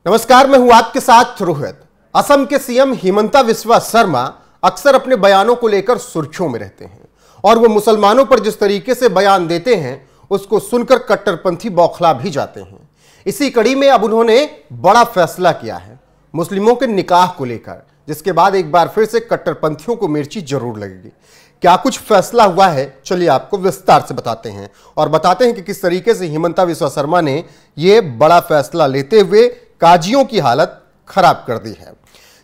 नमस्कार, मैं हूं आपके साथ रोहित। असम के सीएम हिमंता बिस्वा शर्मा अक्सर अपने बयानों को लेकर सुर्खियों में रहते हैं और वो मुसलमानों पर जिस तरीके से बयान देते हैं उसको सुनकर कट्टरपंथी बौखला भी जाते हैं। इसी कड़ी में अब उन्होंने बड़ा फैसला किया है मुस्लिमों के निकाह को लेकर, जिसके बाद एक बार फिर से कट्टरपंथियों को मिर्ची जरूर लगेगी। क्या कुछ फैसला हुआ है, चलिए आपको विस्तार से बताते हैं और बताते हैं कि किस तरीके से हिमंता बिस्वा शर्मा ने यह बड़ा फैसला लेते हुए काजियों की हालत खराब कर दी है।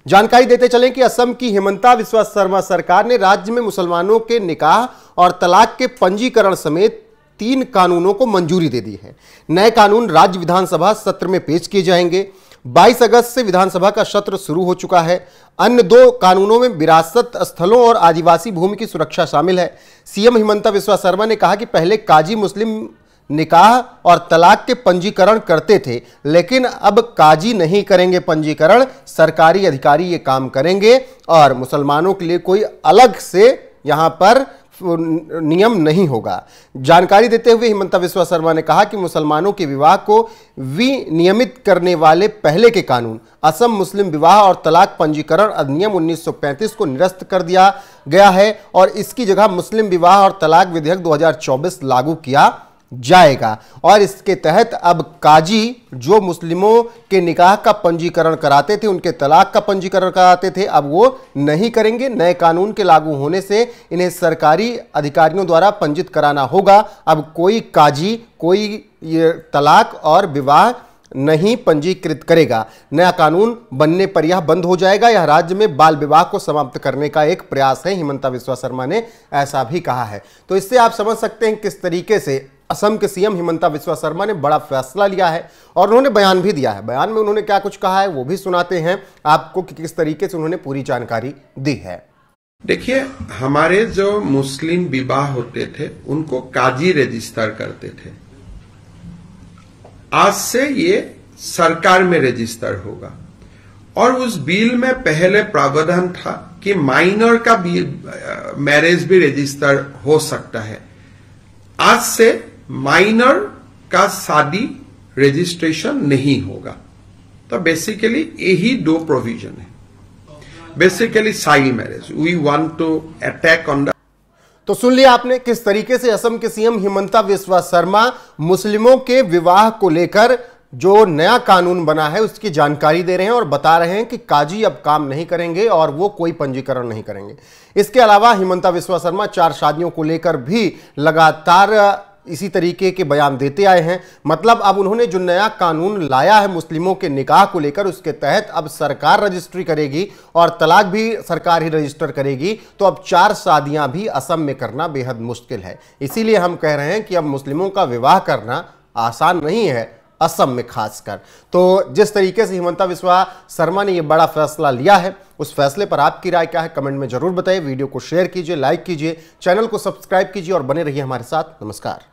जानकारी देते चलें कि असम की हिमंता बिस्वा शर्मा सरकार ने राज्य में मुसलमानों के निकाह और तलाक के पंजीकरण समेत 3 कानूनों को मंजूरी दे दी है। नए कानून राज्य विधानसभा सत्र में पेश किए जाएंगे। 22 अगस्त से विधानसभा का सत्र शुरू हो चुका है। अन्य 2 कानूनों में विरासत स्थलों और आदिवासी भूमि की सुरक्षा शामिल है। सीएम हिमंता बिस्वा शर्मा ने कहा कि पहले काजी मुस्लिम निकाह और तलाक के पंजीकरण करते थे, लेकिन अब काजी नहीं करेंगे पंजीकरण, सरकारी अधिकारी ये काम करेंगे और मुसलमानों के लिए कोई अलग से यहां पर नियम नहीं होगा। जानकारी देते हुए हिमंता बिस्वा शर्मा ने कहा कि मुसलमानों के विवाह को विनियमित करने वाले पहले के कानून असम मुस्लिम विवाह और तलाक पंजीकरण अधिनियम 1935 को निरस्त कर दिया गया है और इसकी जगह मुस्लिम विवाह और तलाक विधेयक 2024 लागू किया जाएगा। और इसके तहत अब काजी जो मुस्लिमों के निकाह का पंजीकरण कराते थे, उनके तलाक का पंजीकरण कराते थे, अब वो नहीं करेंगे। नए कानून के लागू होने से इन्हें सरकारी अधिकारियों द्वारा पंजीकृत कराना होगा। अब कोई काजी कोई ये तलाक और विवाह नहीं पंजीकृत करेगा। नया कानून बनने पर यह बंद हो जाएगा। यह राज्य में बाल विवाह को समाप्त करने का एक प्रयास है। हिमंता बिस्वा शर्मा ने ऐसा भी कहा है। तो इससे आप समझ सकते हैं किस तरीके से असम के सीएम हिमंता बिस्वा शर्मा ने बड़ा फैसला लिया है और उन्होंने बयान भी दिया है। बयान में उन्होंने क्या कुछ कहा है वो भी सुनाते हैं आपको कि किस तरीके से उन्होंने पूरी जानकारी दी है। देखिए, हमारे जो मुस्लिम विवाह होते थे उनको काजी रजिस्टर करते थे। आज से ये सरकार में रजिस्टर होगा और उस बिल में पहले प्रावधान था कि माइनर का मैरिज भी रजिस्टर हो सकता है। आज से माइनर का शादी रजिस्ट्रेशन नहीं होगा। तो बेसिकली यही 2 प्रोविजन है। Basically child marriage we want to attack on the. तो सुन लिया आपने किस तरीके से असम के सीएम हिमंता बिस्वा शर्मा मुस्लिमों के विवाह को लेकर जो नया कानून बना है उसकी जानकारी दे रहे हैं और बता रहे हैं कि काजी अब काम नहीं करेंगे और वो कोई पंजीकरण नहीं करेंगे। इसके अलावा हिमंता बिस्वा शर्मा 4 शादियों को लेकर भी लगातार इसी तरीके के बयान देते आए हैं। मतलब अब उन्होंने जो नया कानून लाया है मुस्लिमों के निकाह को लेकर, उसके तहत अब सरकार रजिस्ट्री करेगी और तलाक भी सरकार ही रजिस्टर करेगी। तो अब 4 शादियां भी असम में करना बेहद मुश्किल है। इसीलिए हम कह रहे हैं कि अब मुस्लिमों का विवाह करना आसान नहीं है, असम में खासकर। तो जिस तरीके से हिमंता बिस्वा शर्मा ने यह बड़ा फैसला लिया है, उस फैसले पर आपकी राय क्या है कमेंट में जरूर बताइए। वीडियो को शेयर कीजिए, लाइक कीजिए, चैनल को सब्सक्राइब कीजिए और बने रहिए हमारे साथ। नमस्कार।